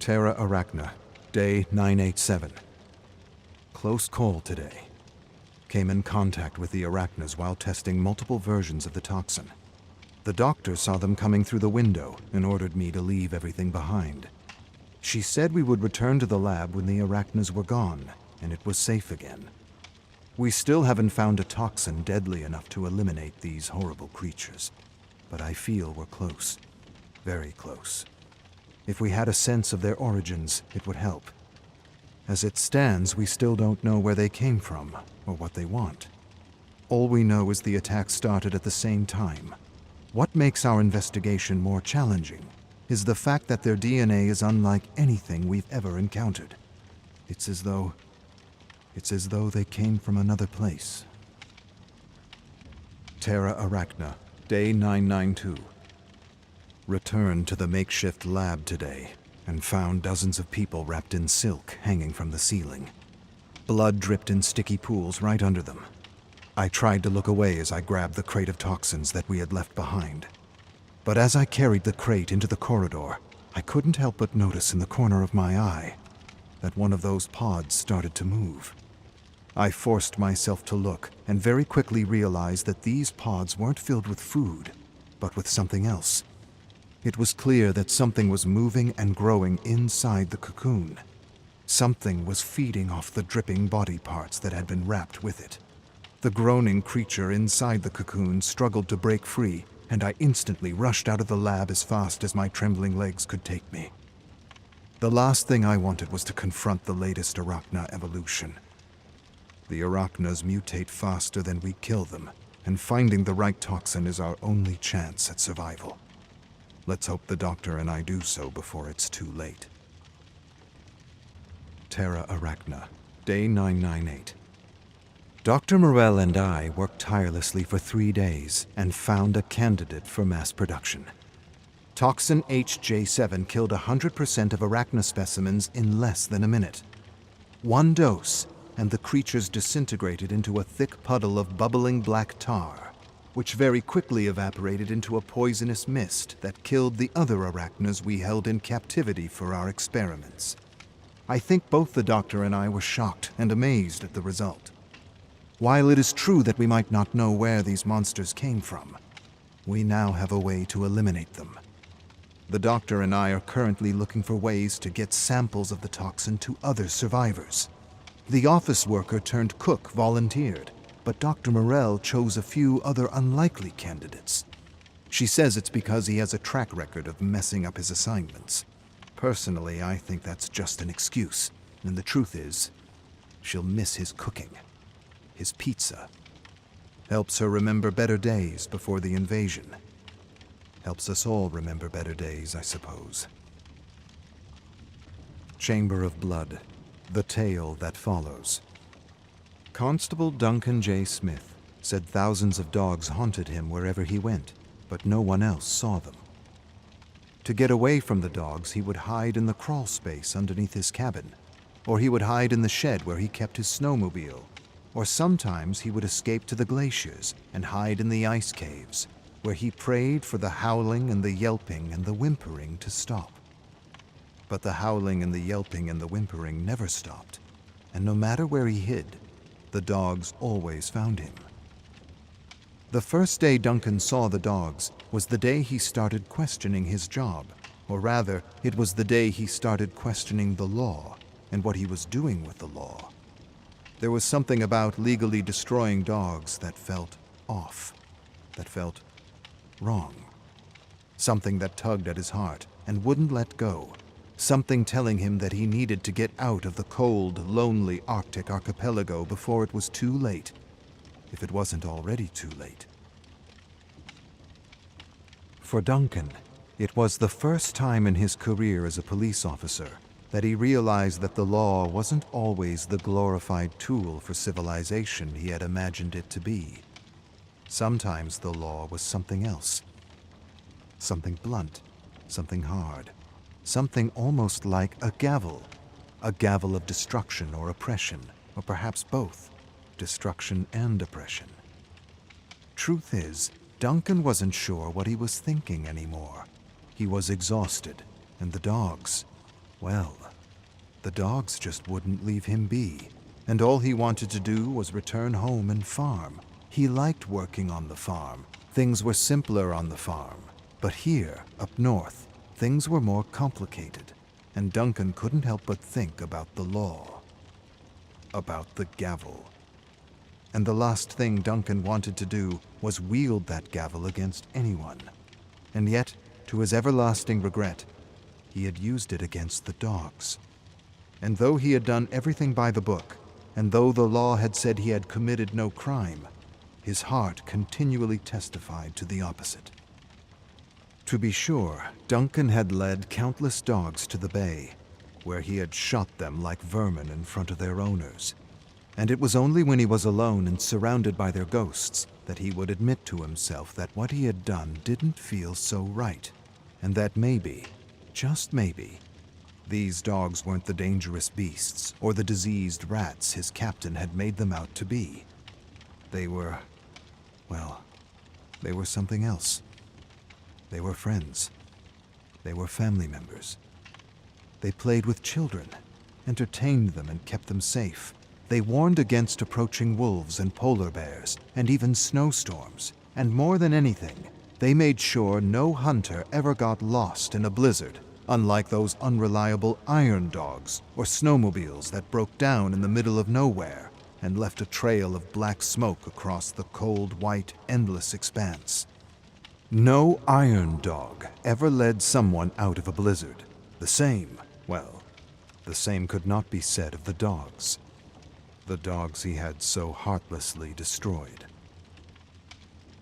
Terra Arachna, day 987. Close call today. Came in contact with the arachnas while testing multiple versions of the toxin. The doctor saw them coming through the window and ordered me to leave everything behind. She said we would return to the lab when the arachnas were gone and it was safe again. We still haven't found a toxin deadly enough to eliminate these horrible creatures, but I feel we're close. Very close. If we had a sense of their origins, it would help. As it stands, we still don't know where they came from or what they want. All we know is the attack started at the same time. What makes our investigation more challenging is the fact that their DNA is unlike anything we've ever encountered. It's as though they came from another place. Terra Arachna, day 992. Returned to the makeshift lab today and found dozens of people wrapped in silk hanging from the ceiling. Blood dripped in sticky pools right under them. I tried to look away as I grabbed the crate of toxins that we had left behind. But as I carried the crate into the corridor, I couldn't help but notice in the corner of my eye that one of those pods started to move. I forced myself to look and very quickly realized that these pods weren't filled with food, but with something else. It was clear that something was moving and growing inside the cocoon. Something was feeding off the dripping body parts that had been wrapped with it. The groaning creature inside the cocoon struggled to break free, and I instantly rushed out of the lab as fast as my trembling legs could take me. The last thing I wanted was to confront the latest arachna evolution. The arachnas mutate faster than we kill them, and finding the right toxin is our only chance at survival. Let's hope the doctor and I do so before it's too late. Terra Arachna, day 998. Dr. Morell and I worked tirelessly for 3 days and found a candidate for mass production. Toxin HJ7 killed 100% of arachna specimens in less than a minute. 1 dose, and the creatures disintegrated into a thick puddle of bubbling black tar, which very quickly evaporated into a poisonous mist that killed the other arachnas we held in captivity for our experiments. I think both the doctor and I were shocked and amazed at the result. While it is true that we might not know where these monsters came from, we now have a way to eliminate them. The doctor and I are currently looking for ways to get samples of the toxin to other survivors. The office worker turned cook volunteered, but Dr. Morell chose a few other unlikely candidates. She says it's because he has a track record of messing up his assignments. Personally, I think that's just an excuse, and the truth is, she'll miss his cooking. His pizza. Helps her remember better days before the invasion. Helps us all remember better days, I suppose. Chamber of Blood. The tale that follows. Constable Duncan J. Smith said thousands of dogs haunted him wherever he went, but no one else saw them. To get away from the dogs, he would hide in the crawl space underneath his cabin, or he would hide in the shed where he kept his snowmobile, or sometimes he would escape to the glaciers and hide in the ice caves, where he prayed for the howling and the yelping and the whimpering to stop. But the howling and the yelping and the whimpering never stopped, and no matter where he hid, the dogs always found him. The first day Duncan saw the dogs was the day he started questioning his job, or rather, it was the day he started questioning the law and what he was doing with the law. There was something about legally destroying dogs that felt off, that felt wrong. Something that tugged at his heart and wouldn't let go. Something telling him that he needed to get out of the cold, lonely Arctic archipelago before it was too late, if it wasn't already too late. For Duncan, it was the first time in his career as a police officer that he realized that the law wasn't always the glorified tool for civilization he had imagined it to be. Sometimes the law was something else. Something blunt, something hard. Something almost like a gavel of destruction or oppression, or perhaps both, destruction and oppression. Truth is, Duncan wasn't sure what he was thinking anymore. He was exhausted, and the dogs, Well, the dogs just wouldn't leave him be, and all he wanted to do was return home and farm. He liked working on the farm. Things were simpler on the farm. But here, up north, things were more complicated, and Duncan couldn't help but think about the law, about the gavel. And the last thing Duncan wanted to do was wield that gavel against anyone. And yet, to his everlasting regret, he had used it against the dogs. And though he had done everything by the book, and though the law had said he had committed no crime, his heart continually testified to the opposite. To be sure, Duncan had led countless dogs to the bay, where he had shot them like vermin in front of their owners. And it was only when he was alone and surrounded by their ghosts that he would admit to himself that what he had done didn't feel so right, and that maybe, just maybe, these dogs weren't the dangerous beasts or the diseased rats his captain had made them out to be. They were, well, they were something else. They were friends. They were family members. They played with children, entertained them and kept them safe. They warned against approaching wolves and polar bears, and even snowstorms. And more than anything, they made sure no hunter ever got lost in a blizzard, unlike those unreliable iron dogs or snowmobiles that broke down in the middle of nowhere and left a trail of black smoke across the cold, white, endless expanse. No iron dog ever led someone out of a blizzard. The same could not be said of the dogs he had so heartlessly destroyed.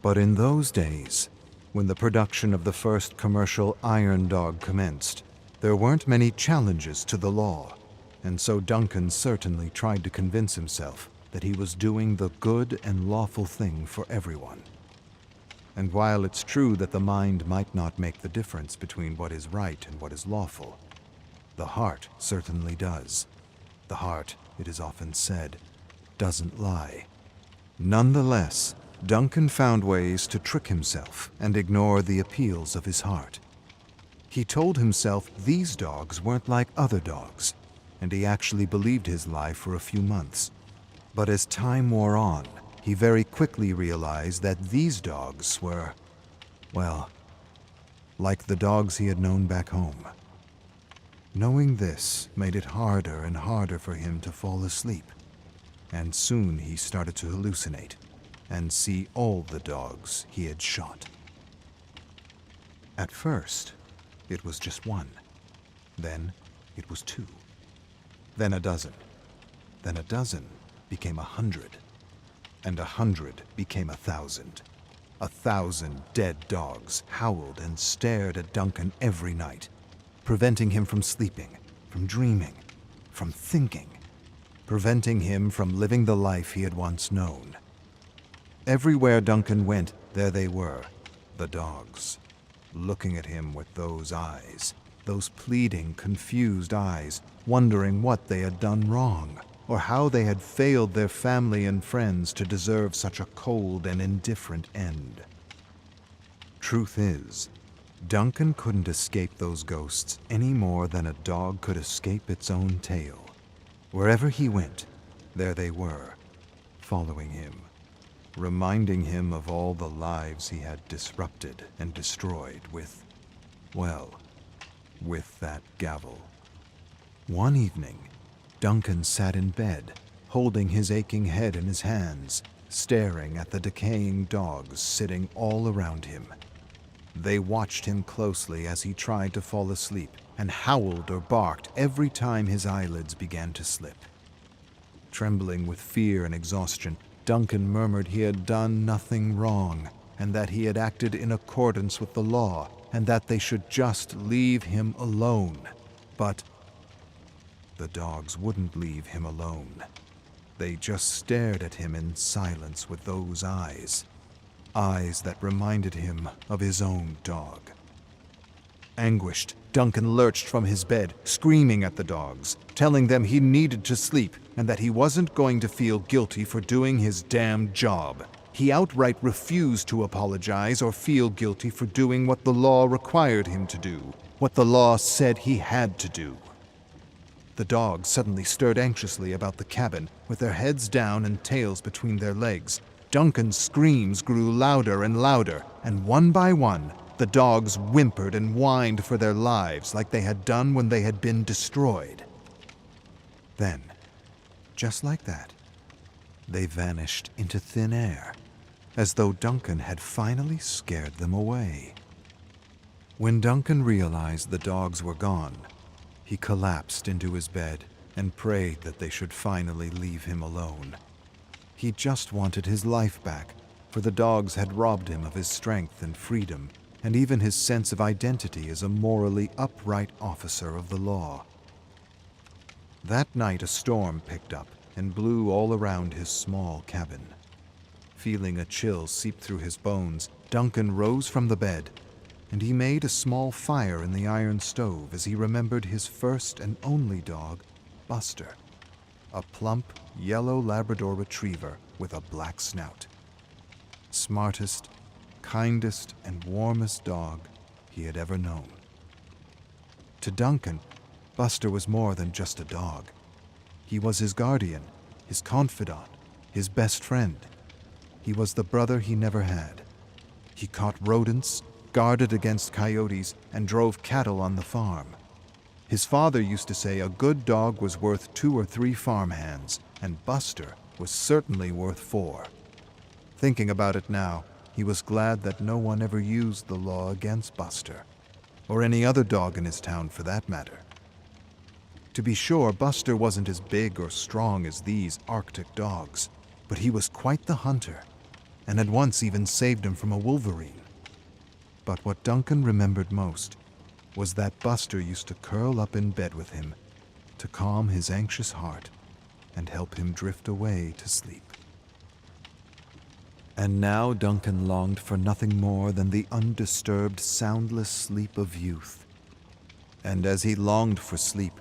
But in those days, when the production of the first commercial iron dog commenced, there weren't many challenges to the law, and so Duncan certainly tried to convince himself that he was doing the good and lawful thing for everyone. And while it's true that the mind might not make the difference between what is right and what is lawful, the heart certainly does. The heart, it is often said, doesn't lie. Nonetheless, Duncan found ways to trick himself and ignore the appeals of his heart. He told himself these dogs weren't like other dogs, and he actually believed his lie for a few months. But as time wore on, he very quickly realized that these dogs were, well, like the dogs he had known back home. Knowing this made it harder and harder for him to fall asleep, and soon he started to hallucinate and see all the dogs he had shot. At first, it was just one. Then it was two. Then a dozen. Then a dozen became 100. And 100 became 1,000. 1,000 dead dogs howled and stared at Duncan every night, preventing him from sleeping, from dreaming, from thinking, preventing him from living the life he had once known. Everywhere Duncan went, there they were, the dogs, looking at him with those eyes, those pleading, confused eyes, wondering what they had done wrong, or how they had failed their family and friends to deserve such a cold and indifferent end. Truth is, Duncan couldn't escape those ghosts any more than a dog could escape its own tail. Wherever he went, there they were, following him, reminding him of all the lives he had disrupted and destroyed with that gavel. One evening, Duncan sat in bed, holding his aching head in his hands, staring at the decaying dogs sitting all around him. They watched him closely as he tried to fall asleep and howled or barked every time his eyelids began to slip. Trembling with fear and exhaustion, Duncan murmured he had done nothing wrong, and that he had acted in accordance with the law, and that they should just leave him alone. But the dogs wouldn't leave him alone. They just stared at him in silence with those eyes that reminded him of his own dog. Anguished, Duncan lurched from his bed, screaming at the dogs, telling them he needed to sleep and that he wasn't going to feel guilty for doing his damn job. He outright refused to apologize or feel guilty for doing what the law required him to do, what the law said he had to do. The dogs suddenly stirred anxiously about the cabin, with their heads down and tails between their legs. Duncan's screams grew louder and louder, and one by one, the dogs whimpered and whined for their lives like they had done when they had been destroyed. Then, just like that, they vanished into thin air, as though Duncan had finally scared them away. When Duncan realized the dogs were gone, he collapsed into his bed and prayed that they should finally leave him alone. He just wanted his life back, for the dogs had robbed him of his strength and freedom, and even his sense of identity as a morally upright officer of the law. That night a storm picked up and blew all around his small cabin. Feeling a chill seep through his bones, Duncan rose from the bed, and he made a small fire in the iron stove as he remembered his first and only dog, Buster, a plump, yellow Labrador retriever with a black snout. Smartest, kindest, and warmest dog he had ever known. To Duncan, Buster was more than just a dog. He was his guardian, his confidant, his best friend. He was the brother he never had. He caught rodents, guarded against coyotes, and drove cattle on the farm. His father used to say a good dog was worth 2 or 3 farmhands, and Buster was certainly worth 4. Thinking about it now, he was glad that no one ever used the law against Buster, or any other dog in his town for that matter. To be sure, Buster wasn't as big or strong as these Arctic dogs, but he was quite the hunter, and had once even saved him from a wolverine. But what Duncan remembered most was that Buster used to curl up in bed with him to calm his anxious heart and help him drift away to sleep. And now Duncan longed for nothing more than the undisturbed, soundless sleep of youth. And as he longed for sleep,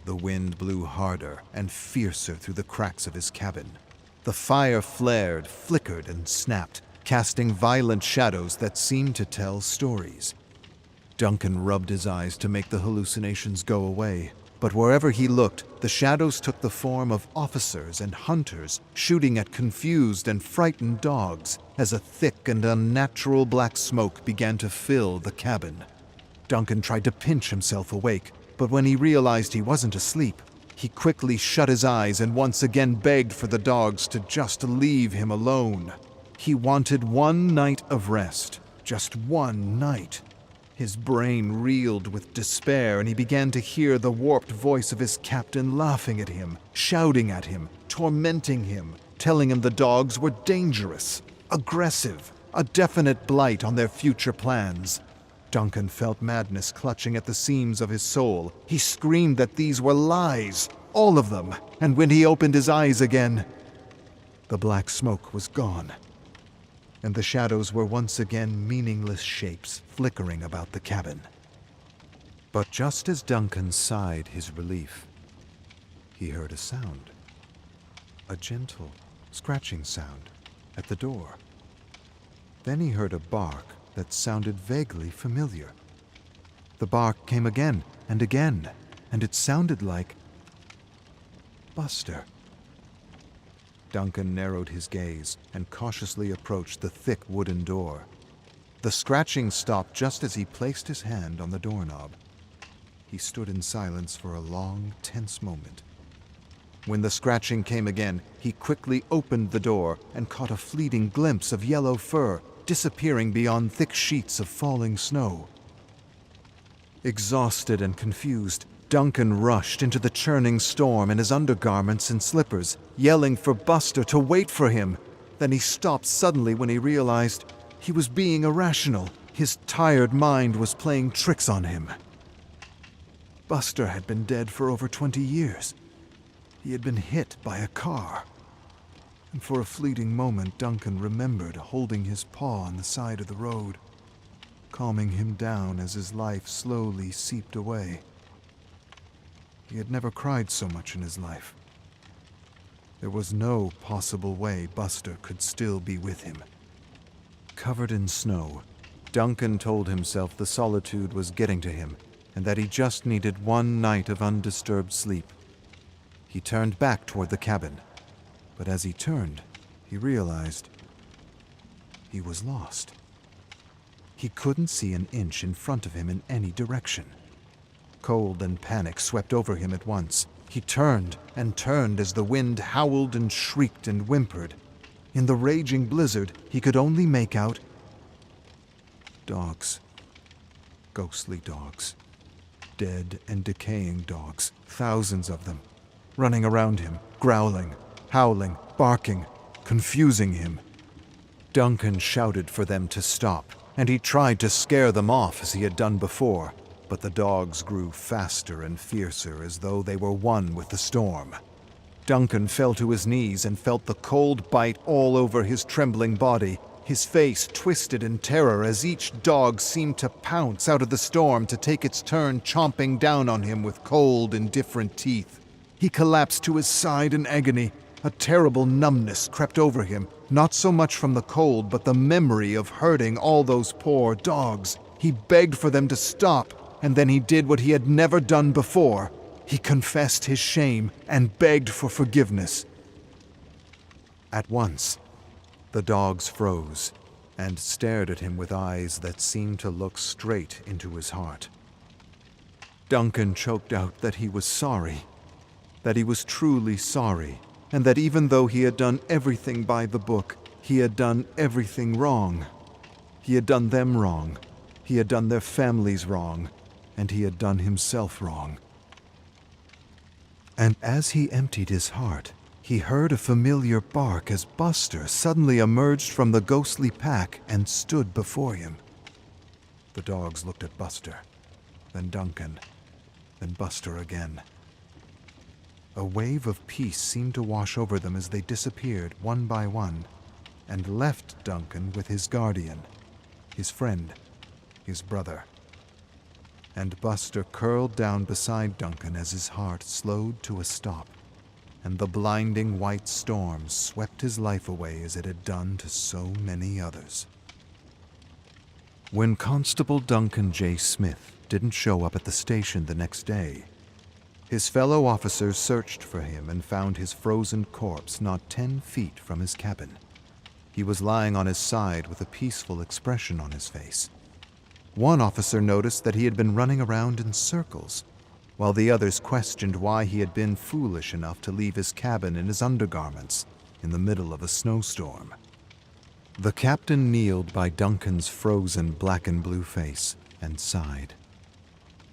the wind blew harder and fiercer through the cracks of his cabin. The fire flared, flickered, and snapped, casting violent shadows that seemed to tell stories. Duncan rubbed his eyes to make the hallucinations go away, but wherever he looked, the shadows took the form of officers and hunters shooting at confused and frightened dogs as a thick and unnatural black smoke began to fill the cabin. Duncan tried to pinch himself awake, but when he realized he wasn't asleep, he quickly shut his eyes and once again begged for the dogs to just leave him alone. He wanted one night of rest, just one night. His brain reeled with despair, and he began to hear the warped voice of his captain laughing at him, shouting at him, tormenting him, telling him the dogs were dangerous, aggressive, a definite blight on their future plans. Duncan felt madness clutching at the seams of his soul. He screamed that these were lies, all of them, and when he opened his eyes again, the black smoke was gone, and the shadows were once again meaningless shapes flickering about the cabin. But just as Duncan sighed his relief, he heard a sound. A gentle, scratching sound at the door. Then he heard a bark that sounded vaguely familiar. The bark came again, and it sounded like Buster. Duncan narrowed his gaze and cautiously approached the thick wooden door. The scratching stopped just as he placed his hand on the doorknob. He stood in silence for a long, tense moment. When the scratching came again, he quickly opened the door and caught a fleeting glimpse of yellow fur disappearing beyond thick sheets of falling snow. Exhausted and confused, Duncan rushed into the churning storm in his undergarments and slippers, yelling for Buster to wait for him. Then he stopped suddenly when he realized he was being irrational. His tired mind was playing tricks on him. Buster had been dead for over 20 years. He had been hit by a car. And for a fleeting moment, Duncan remembered holding his paw on the side of the road, calming him down as his life slowly seeped away. He had never cried so much in his life. There was no possible way Buster could still be with him. Covered in snow, Duncan told himself the solitude was getting to him, and that he just needed one night of undisturbed sleep. He turned back toward the cabin, but as he turned, he realized he was lost. He couldn't see an inch in front of him in any direction. Cold and panic swept over him at once. He turned and turned as the wind howled and shrieked and whimpered. In the raging blizzard, he could only make out dogs. Ghostly dogs. Dead and decaying dogs. Thousands of them. Running around him, growling, howling, barking, confusing him. Duncan shouted for them to stop, and he tried to scare them off as he had done before, but the dogs grew faster and fiercer as though they were one with the storm. Duncan fell to his knees and felt the cold bite all over his trembling body. His face twisted in terror as each dog seemed to pounce out of the storm to take its turn chomping down on him with cold, indifferent teeth. He collapsed to his side in agony. A terrible numbness crept over him, not so much from the cold, but the memory of hurting all those poor dogs. He begged for them to stop, and then he did what he had never done before. He confessed his shame and begged for forgiveness. At once, the dogs froze and stared at him with eyes that seemed to look straight into his heart. Duncan choked out that he was sorry, that he was truly sorry, and that even though he had done everything by the book, he had done everything wrong. He had done them wrong, he had done their families wrong, and he had done himself wrong. And as he emptied his heart, he heard a familiar bark as Buster suddenly emerged from the ghostly pack and stood before him. The dogs looked at Buster, then Duncan, then Buster again. A wave of peace seemed to wash over them as they disappeared one by one and left Duncan with his guardian, his friend, his brother. And Buster curled down beside Duncan as his heart slowed to a stop, and the blinding white storm swept his life away as it had done to so many others. When Constable Duncan J. Smith didn't show up at the station the next day, his fellow officers searched for him and found his frozen corpse not 10 feet from his cabin. He was lying on his side with a peaceful expression on his face. One officer noticed that he had been running around in circles, while the others questioned why he had been foolish enough to leave his cabin in his undergarments in the middle of a snowstorm. The captain kneeled by Duncan's frozen black and blue face and sighed.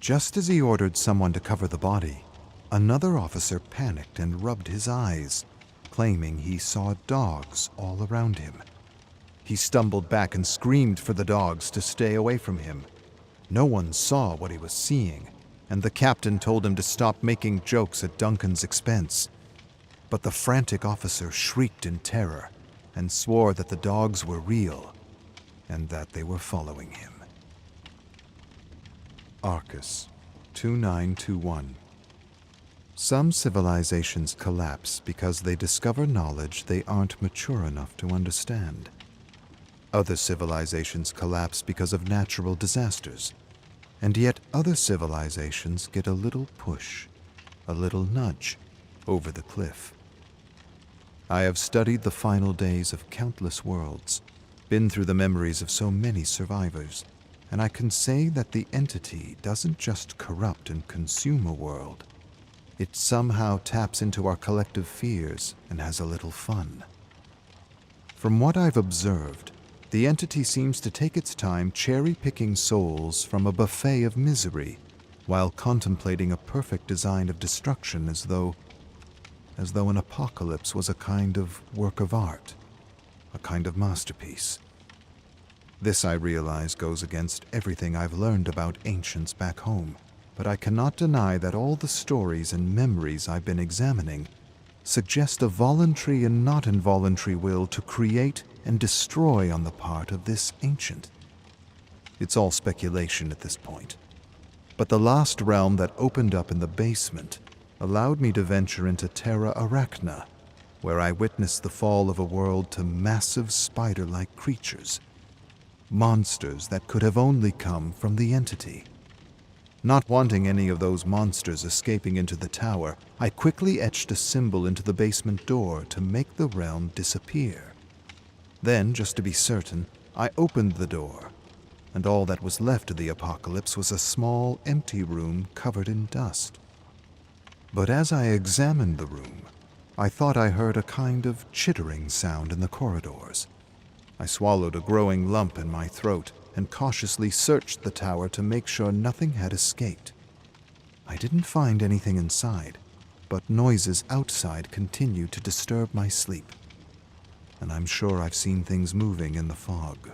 Just as he ordered someone to cover the body, another officer panicked and rubbed his eyes, claiming he saw dogs all around him. He stumbled back and screamed for the dogs to stay away from him. No one saw what he was seeing, and the captain told him to stop making jokes at Duncan's expense. But the frantic officer shrieked in terror and swore that the dogs were real and that they were following him. Arcus 2921. Some civilizations collapse because they discover knowledge they aren't mature enough to understand. Other civilizations collapse because of natural disasters, and yet other civilizations get a little push, a little nudge, over the cliff. I have studied the final days of countless worlds, been through the memories of so many survivors, and I can say that the entity doesn't just corrupt and consume a world. It somehow taps into our collective fears and has a little fun. From what I've observed, the entity seems to take its time cherry-picking souls from a buffet of misery while contemplating a perfect design of destruction as though an apocalypse was a kind of work of art, a kind of masterpiece. This, I realize, goes against everything I've learned about ancients back home, but I cannot deny that all the stories and memories I've been examining suggest a voluntary and not involuntary will to create and destroy on the part of this ancient. It's all speculation at this point, but the last realm that opened up in the basement allowed me to venture into Terra Arachna, where I witnessed the fall of a world to massive spider-like creatures, monsters that could have only come from the entity. Not wanting any of those monsters escaping into the tower, I quickly etched a symbol into the basement door to make the realm disappear. Then, just to be certain, I opened the door, and all that was left of the apocalypse was a small, empty room covered in dust. But as I examined the room, I thought I heard a kind of chittering sound in the corridors. I swallowed a growing lump in my throat and cautiously searched the tower to make sure nothing had escaped. I didn't find anything inside, but noises outside continued to disturb my sleep. And I'm sure I've seen things moving in the fog.